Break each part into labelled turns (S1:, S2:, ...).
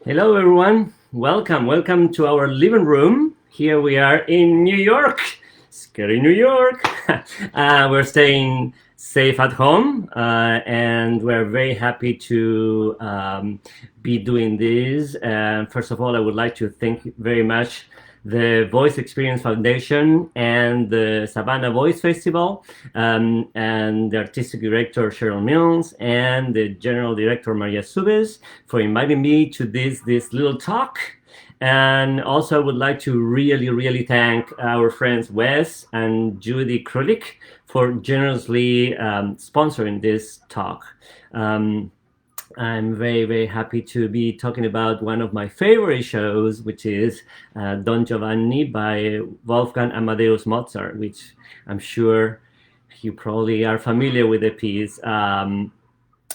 S1: Hello, everyone. Welcome to our living room. Here we are in New York, scary New York. We're staying safe at home, and we're very happy to be doing this. First of all, I would like to thank you very much the Voice Experience Foundation and the Savannah Voice Festival, and the artistic director Cheryl Mills and the general director Maria Subes for inviting me to this little talk. And also, I would like to really thank our friends Wes and Judy Krulik for generously sponsoring this talk. Um, I'm very happy to be talking about one of my favorite shows, which is Don Giovanni by Wolfgang Amadeus Mozart, which I'm sure you probably are familiar with the piece.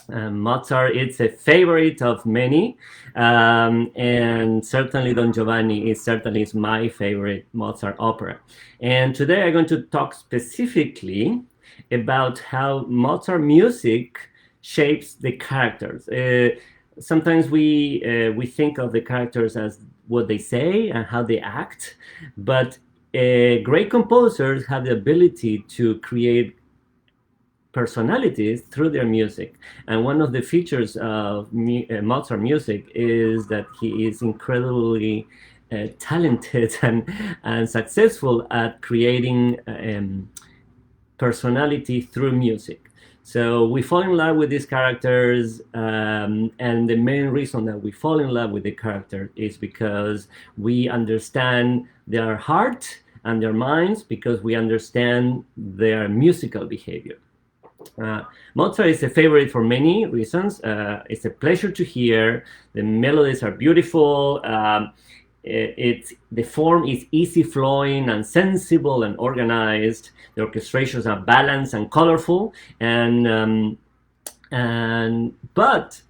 S1: Mozart is a favorite of many, and certainly Don Giovanni is my favorite Mozart opera. And today I'm going to talk specifically about how Mozart music shapes the characters. Sometimes we think of the characters as what they say and how they act, but great composers have the ability to create personalities through their music. And one of the features of Mozart music is that he is incredibly talented and successful at creating personality through music. So we fall in love with these characters, and the main reason that we fall in love with the character is because we understand their heart and their minds, because we understand their musical behavior. Mozart is a favorite for many reasons. It's a pleasure to hear. The melodies are beautiful. The form is easy flowing and sensible and organized. The orchestrations are balanced and colorful. But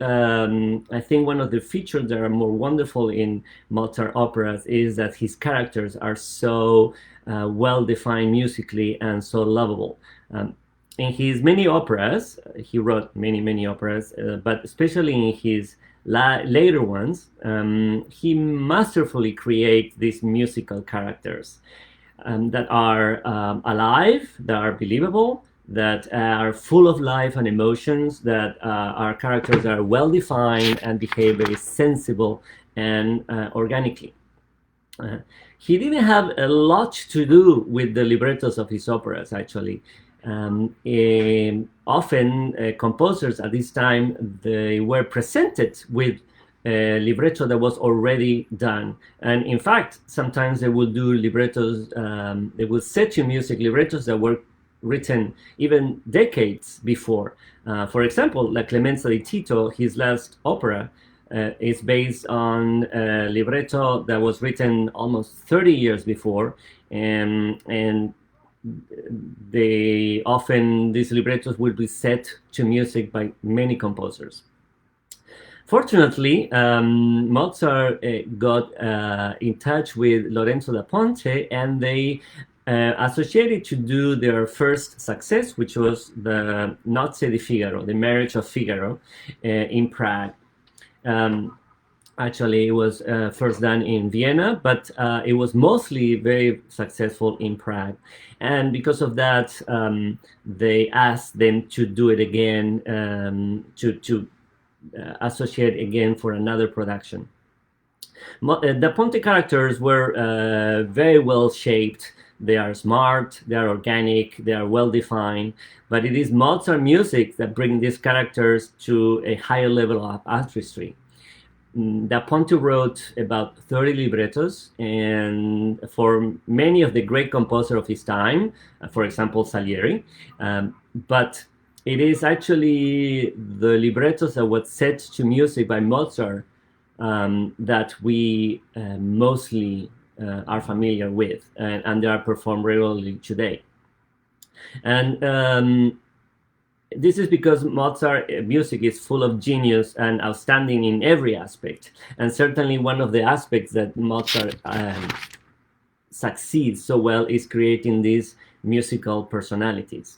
S1: I think one of the features that are more wonderful in Mozart operas is that his characters are so well defined musically and so lovable. In his many operas, he wrote many operas, but especially in his later ones, he masterfully creates these musical characters that are alive, that are believable, that are full of life and emotions, that are characters that are well defined and behave very sensible and organically. He didn't have a lot to do with the librettos of his operas, actually. Often composers at this time, they were presented with a libretto that was already done, and in fact sometimes they would do librettos, they would set to music librettos that were written even decades before. For example, La Clemenza di Tito, his last opera, is based on a libretto that was written almost 30 years before, and these librettos will be set to music by many composers. Fortunately, Mozart got in touch with Lorenzo da Ponte, and they associated to do their first success, which was the Nozze di Figaro, the Marriage of Figaro, in Prague. Actually, it was first done in Vienna, but it was mostly very successful in Prague. And because of that, they asked them to do it again, to associate again for another production. The Ponte characters were very well shaped. They are smart, they are organic, they are well defined, but it is Mozart music that brings these characters to a higher level of artistry. Da Ponte wrote about 30 librettos, and for many of the great composers of his time, for example, Salieri, but it is actually the librettos that were set to music by Mozart that we mostly are familiar with, and they are performed regularly today. And this is because Mozart music is full of genius and outstanding in every aspect. And certainly one of the aspects that Mozart succeeds so well is creating these musical personalities.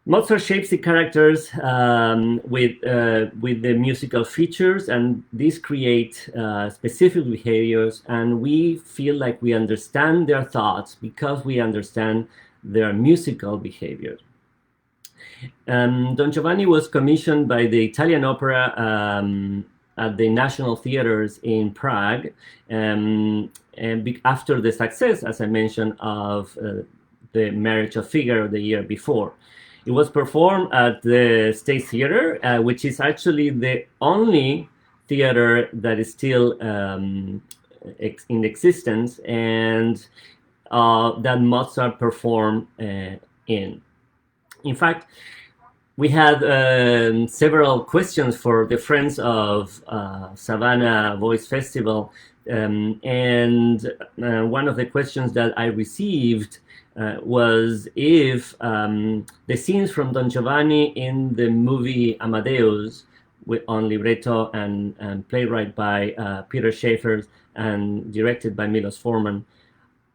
S1: Mozart shapes the characters with the musical features, and these create specific behaviors, and we feel like we understand their thoughts because we understand their musical behavior. Don Giovanni was commissioned by the Italian Opera at the National Theatres in Prague, and after the success, as I mentioned, of the Marriage of Figaro the year before. It was performed at the State Theatre, which is actually the only theater that is still in existence, and that Mozart performed in. In fact, we had several questions for the Friends of Savannah Voice Festival, and one of the questions that I received was if the scenes from Don Giovanni in the movie Amadeus, on libretto and playwright by Peter Shaffer and directed by Milos Forman,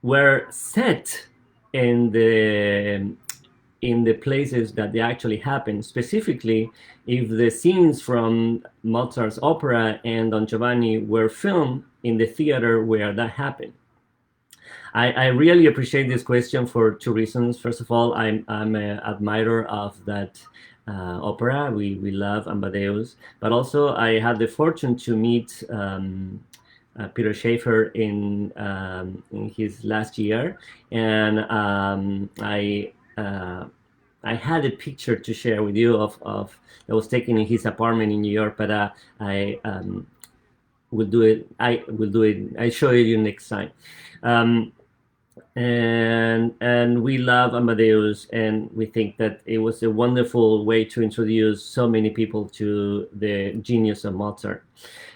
S1: were set in the places that they actually happened. Specifically, if the scenes from Mozart's opera and Don Giovanni were filmed in the theater where that happened. I really appreciate this question for two reasons. First of all, I'm an admirer of that opera. We love Amadeus, but also I had the fortune to meet Peter Shaffer in his last year, and I had a picture to share with you of that was taken in his apartment in New York, but I will do it. I show you next time. And we love Amadeus, and we think that it was a wonderful way to introduce so many people to the genius of Mozart.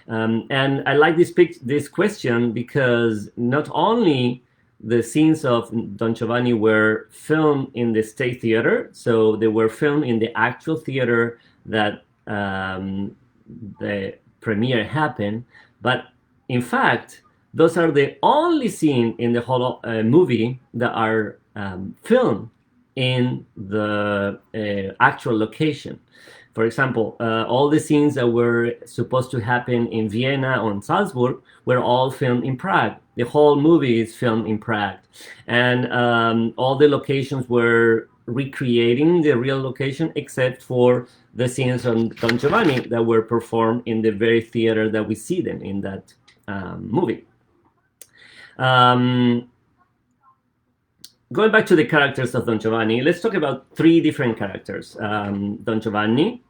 S1: And I like this question because not only the scenes of Don Giovanni were filmed in the State Theatre, so they were filmed in the actual theater that the premiere happened, but in fact, those are the only scenes in the whole movie that are filmed in the actual location. For example, all the scenes that were supposed to happen in Vienna or in Salzburg were all filmed in Prague. The whole movie is filmed in Prague. And all the locations were recreating the real location except for the scenes on Don Giovanni that were performed in the very theater that we see them in that movie. Going back to the characters of Don Giovanni, let's talk about three different characters: Don Giovanni,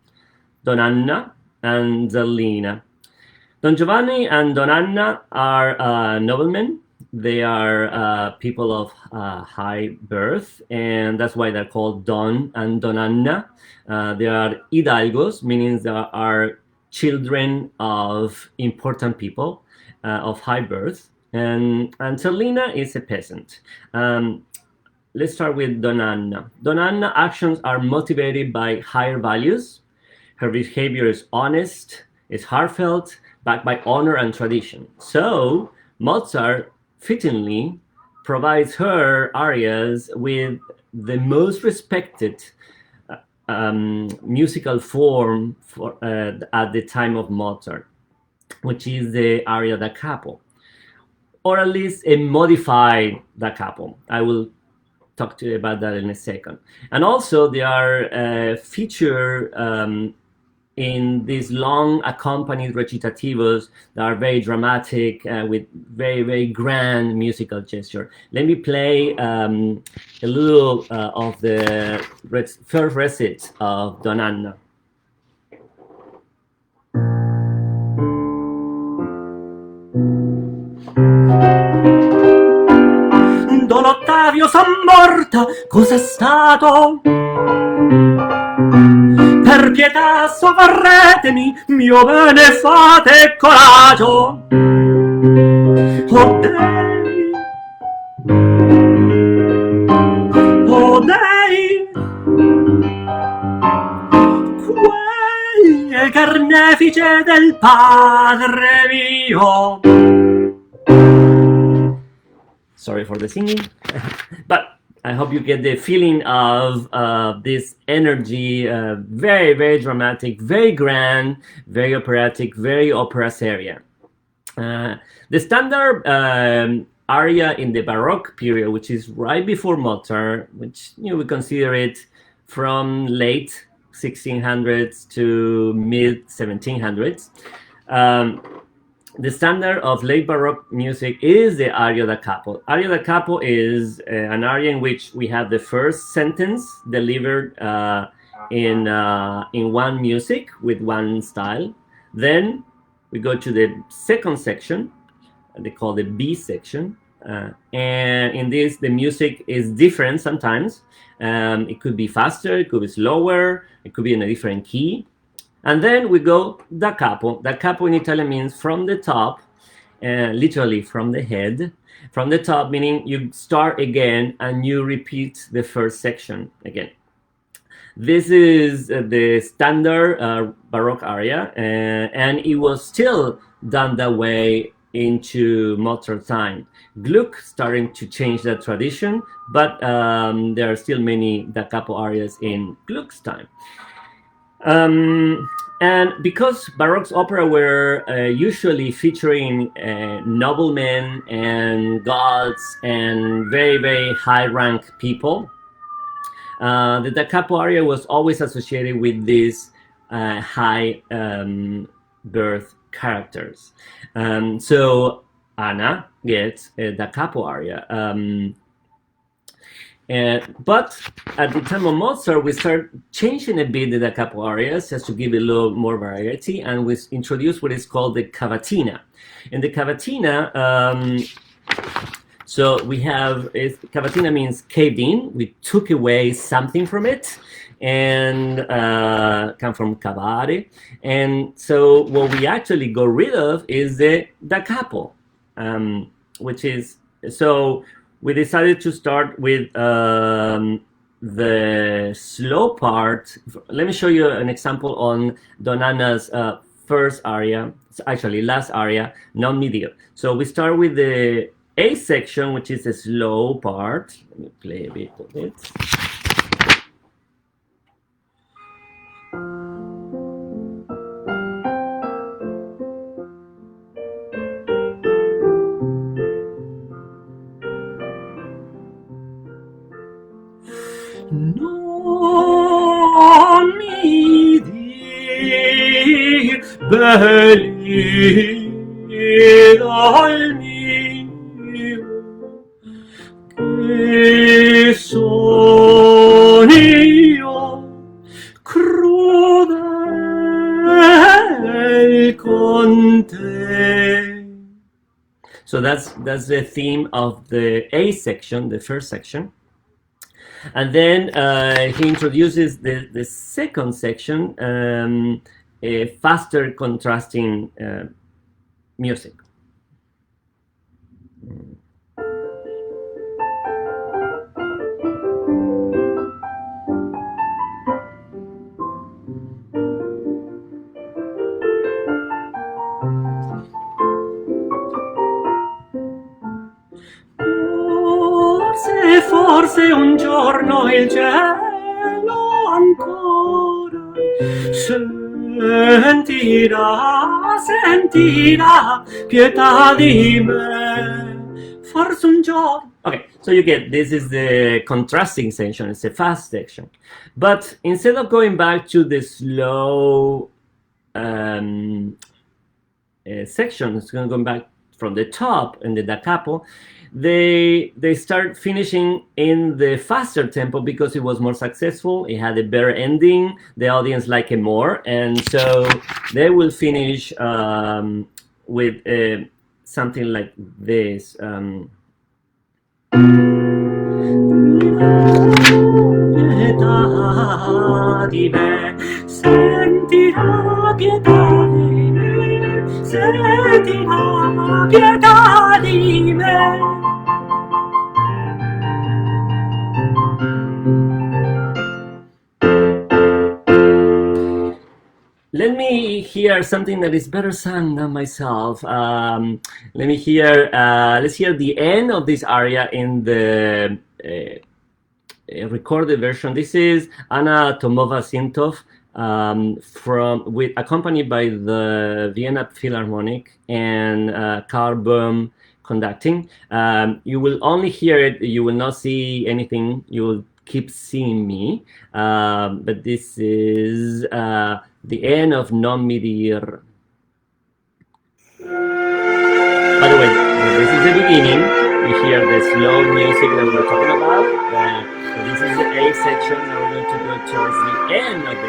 S1: Don Anna, and Zelena. Don Giovanni and Don Anna are noblemen. They are people of high birth, and that's why they're called Don and Don Anna. They are hidalgos, meaning they are children of important people of high birth. And Zelena is a peasant. Let's start with Don Anna. Don Anna's actions are motivated by higher values. Her behavior is honest, is heartfelt, backed by honor and tradition. So Mozart fittingly provides her arias with the most respected musical form at the time of Mozart, which is the aria da capo, or at least a modified da capo. I will talk to you about that in a second. And also they are featured in these long accompanied recitativos that are very dramatic with very, very grand musical gesture. Let me play a little of the first recit of Don Anna. Don Ottavio son morta, cos'è stato? Per pietà soccorretemi, mio bene fate coraggio. Oh dei, oh dei, quel carnefice del padre mio. Sorry for the singing, but I hope you get the feeling of this energy, very, very dramatic, very grand, very operatic, very opera seria. The standard aria in the Baroque period, which is right before Mozart, which we consider it from late 1600s to mid 1700s. The standard of late Baroque music is the aria da capo. Aria da capo is an aria in which we have the first sentence delivered in one music with one style. Then we go to the second section, they call the B section, and in this the music is different sometimes. It could be faster, it could be slower, it could be in a different key. And then we go da capo. Da capo in Italian means from the top, literally from the head. From the top, meaning you start again and you repeat the first section again. This is the standard Baroque aria, and it was still done that way into Mozart time. Gluck starting to change that tradition, but there are still many da capo arias in Gluck's time. And because Baroque opera were usually featuring noblemen and gods and very, very high-rank people, the da capo aria was always associated with these high birth characters. So Anna gets a da capo aria. But at the time of Mozart, we start changing a bit the da capo arias just to give it a little more variety, and we introduce what is called the Cavatina. In the Cavatina, so we have, Cavatina means caved in. We took away something from it, and come from cavare. And so what we actually got rid of is the da capo, which is, so we decided to start with the slow part. Let me show you an example on Donana's first aria, actually last aria, non medial. So we start with the A section, which is the slow part. Let me play a bit of it. Non mi dir belli dal mio che son io crudel con te. So that's the theme of the A section, the first section. And then he introduces the second section, a faster contrasting music. Forse un giorno il cielo ancora sentirà pietà di me. Forse un giorno. Okay, so you get, this is the contrasting section, it's a fast section. But instead of going back to the slow section, it's going to go back from the top in the da capo. They start finishing in the faster tempo because it was more successful. It had a better ending. The audience liked it more, and so they will finish with something like this. Pietà di me, sentirà pietà di me, sentirà pietà di me. Let me hear something that is better sung than myself. Let me hear. Let's hear the end of this aria in the recorded version. This is Anna Tomova-Sintov, accompanied by the Vienna Philharmonic and Carl Böhm conducting. You will only hear it. You will not see anything. You will keep seeing me. But this is the end of Non mi dir. By the way, this is the beginning. You hear the slow music that we're talking about. This is the A section. Now we're going to go towards the end of the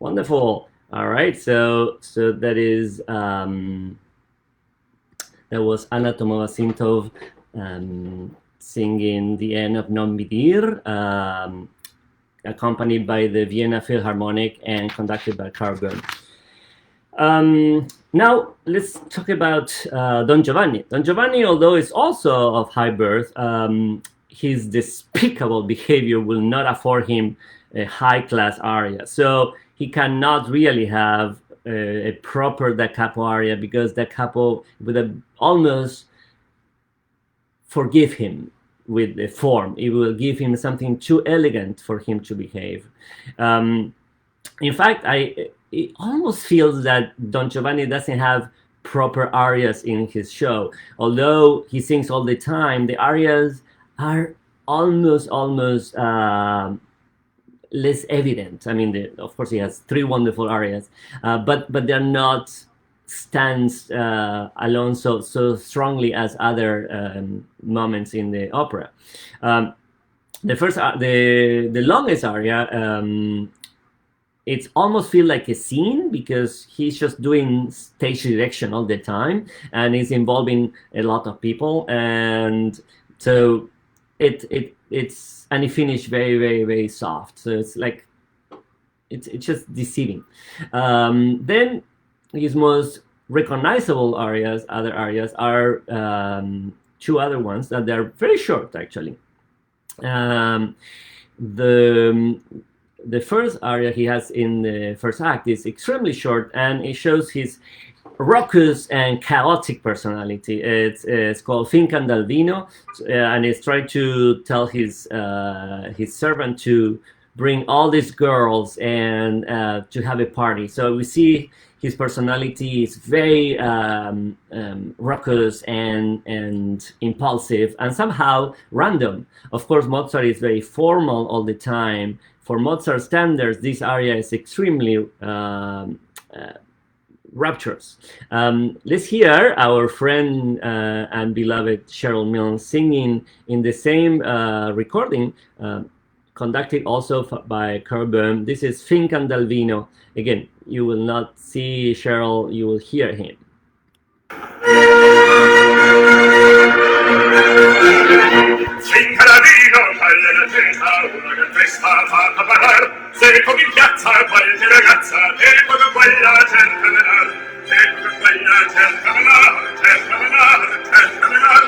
S1: Wonderful. All right. So that is that was Anna Tomova-Sintov singing the end of Non mi dir, accompanied by the Vienna Philharmonic and conducted by Carl Böhm. Now let's talk about Don Giovanni. Don Giovanni, although is also of high birth, his despicable behavior will not afford him a high-class aria. So he cannot really have a proper da capo aria, because da capo would almost forgive him with the form. It will give him something too elegant for him to behave. In fact, it almost feels that Don Giovanni doesn't have proper arias in his show. Although he sings all the time, the arias are almost less evident. I mean, of course, he has 3 wonderful arias, but they're not stands alone so strongly as other moments in the opera. The first, the longest aria, it almost feels like a scene, because he's just doing stage direction all the time, and he's involving a lot of people, and so it's and it finished very soft. So it's like it's just deceiving. Then his most recognizable other arias are 2 other ones that they're very short, actually. The first aria he has in the first act is extremely short, and it shows his raucous and chaotic personality. It's called Fink and Aldino, and it's trying to tell his servant to bring all these girls and to have a party. So we see his personality is very raucous and impulsive, and somehow random. Of course, Mozart is very formal all the time. For Mozart standards, this aria is extremely rapturous. Let's hear our friend and beloved Cheryl Milnes singing in the same recording, conducted also by Carl Böhm. This is Fink and Aldino. Again, you will not see Cheryl, you will hear him.
S2: Fink and Aldino, una che festa fatta parar, seco in piazza qualche ragazza, ecco che quella cerca menar, ecco che quella cerca menar, cerca menar, cerca menar,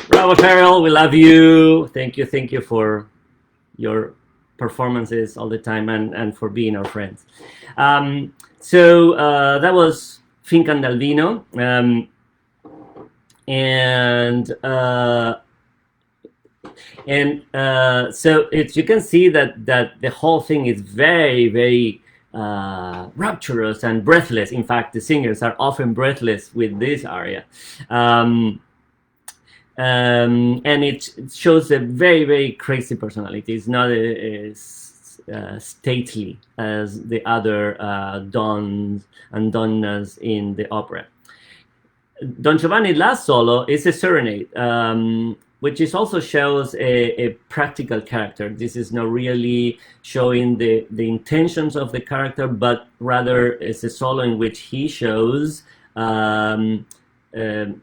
S1: Bravo, Cheryl. We love you. Thank you for your performances all the time and for being our friends. So that was Fink and Aldino. So you can see that the whole thing is very, very rapturous and breathless. In fact, the singers are often breathless with this aria. And it shows a very, very crazy personality. It's not as stately as the other dons and donnas in the opera. Don Giovanni's last solo is a serenade, which is also shows a practical character. This is not really showing the intentions of the character, but rather it's a solo in which he shows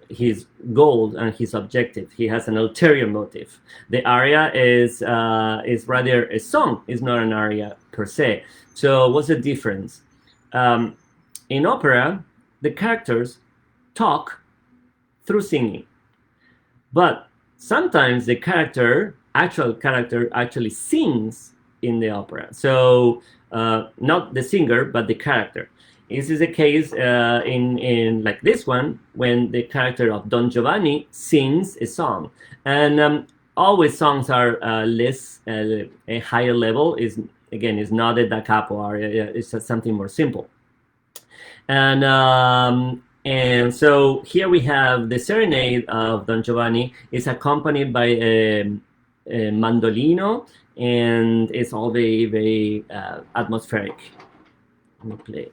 S1: his goal and his objective. He has an ulterior motive. The aria is rather a song. It's not an aria per se. So what's the difference? In opera, the characters talk through singing, but sometimes the actual character actually sings in the opera. So not the singer, but the character. This is a case in like this one, when the character of Don Giovanni sings a song. And always songs are less, a higher level, is not a da capo aria, it's something more simple. And so here we have the serenade of Don Giovanni. It's accompanied by a mandolino, and it's all very, very atmospheric. Let me play.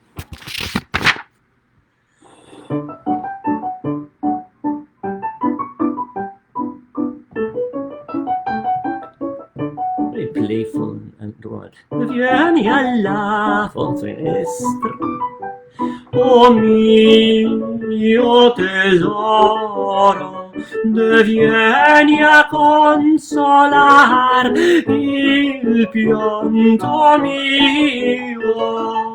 S1: Very playful and royal. Vieni alla finestra, oh mio tesoro, vieni a consolar il pianto mio.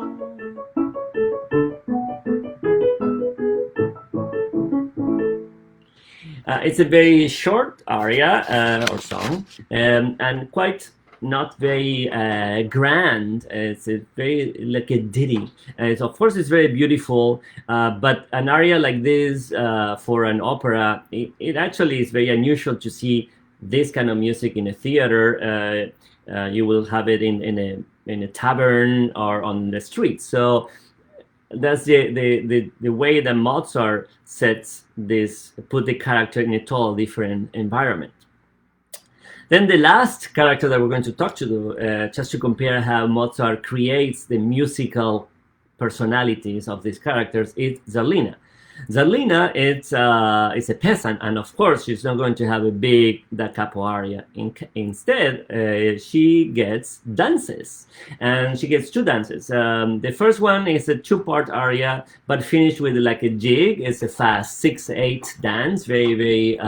S1: It's a very short aria or song, and quite not very grand. It's a very like a ditty. Of course, it's very beautiful, but an aria like this for an opera, it actually is very unusual to see this kind of music in a theater. You will have it in a tavern or on the street. So that's the way that Mozart sets this, put the character in a totally different environment. Then the last character that we're going to talk to, just to compare how Mozart creates the musical personalities of these characters, is Zelena. Zelena is a peasant, and of course she's not going to have a big da capo aria. Instead, she gets dances, and she gets two dances. The first one is a two-part aria, but finished with like a jig. It's a fast 6/8 dance, very, very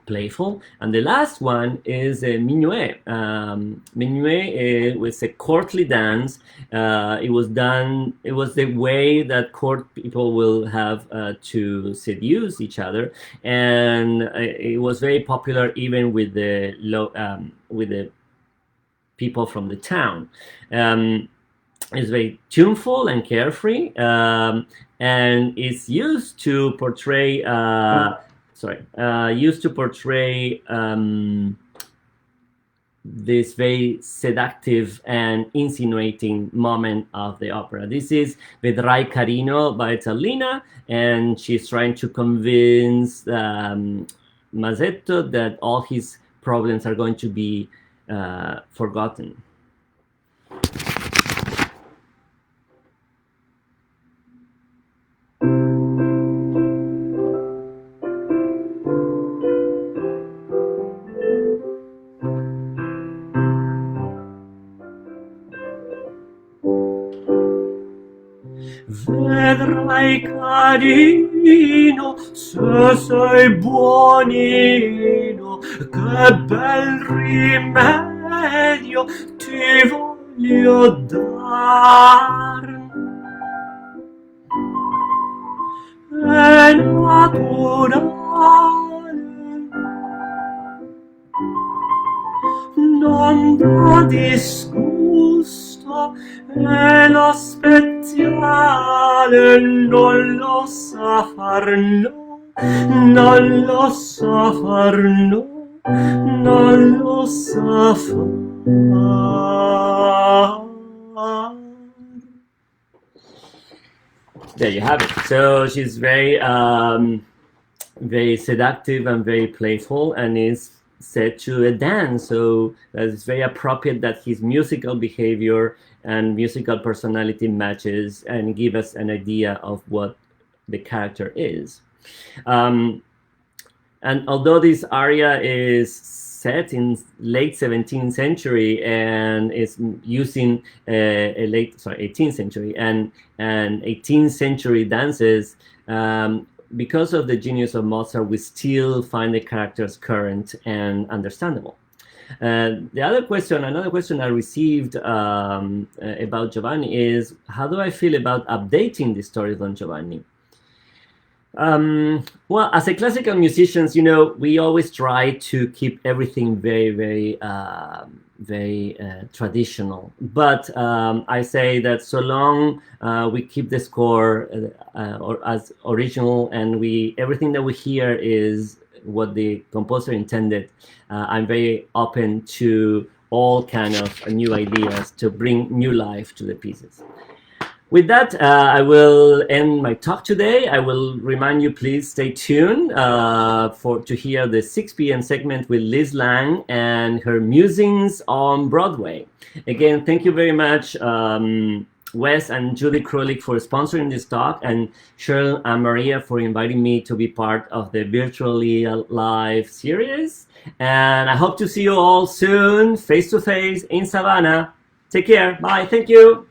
S1: playful. And the last one is a minuet. Minuet was a courtly dance. It was the way that court people will have to seduce each other, and it was very popular even with the people from the town. It's very tuneful and carefree, and it's used to portray this very seductive and insinuating moment of the opera. This is Vedrai Carino by Zelena, and she's trying to convince Mazzetto that all his problems are going to be forgotten. Vedrai carino, se sei buonino, che bel rimedio ti voglio dar. È naturale, non dà disgusto, e lo speziale non lo sa far no, non lo sa far no, non lo sa far. There you have it. So she's very very seductive and very playful, and is set to a dance, so it's very appropriate that his musical behavior and musical personality matches and give us an idea of what the character is. And although this aria is set in late 17th century and is using 18th century and 18th century dances, because of the genius of Mozart, we still find the characters current and understandable. Another question I received about Giovanni is, how do I feel about updating the story of Don Giovanni? Well, as a classical musicians, we always try to keep everything very, very, very traditional. But I say that so long we keep the score or as original, and everything that we hear is what the composer intended, I'm very open to all kind of new ideas to bring new life to the pieces. With that, I will end my talk today. I will remind you, please stay tuned to hear the 6 p.m. segment with Liz Lang and her musings on Broadway. Again, thank you very much, Wes and Julie Krolik, for sponsoring this talk, and Cheryl and Maria for inviting me to be part of the Virtually Live series. And I hope to see you all soon, face-to-face in Savannah. Take care. Bye. Thank you.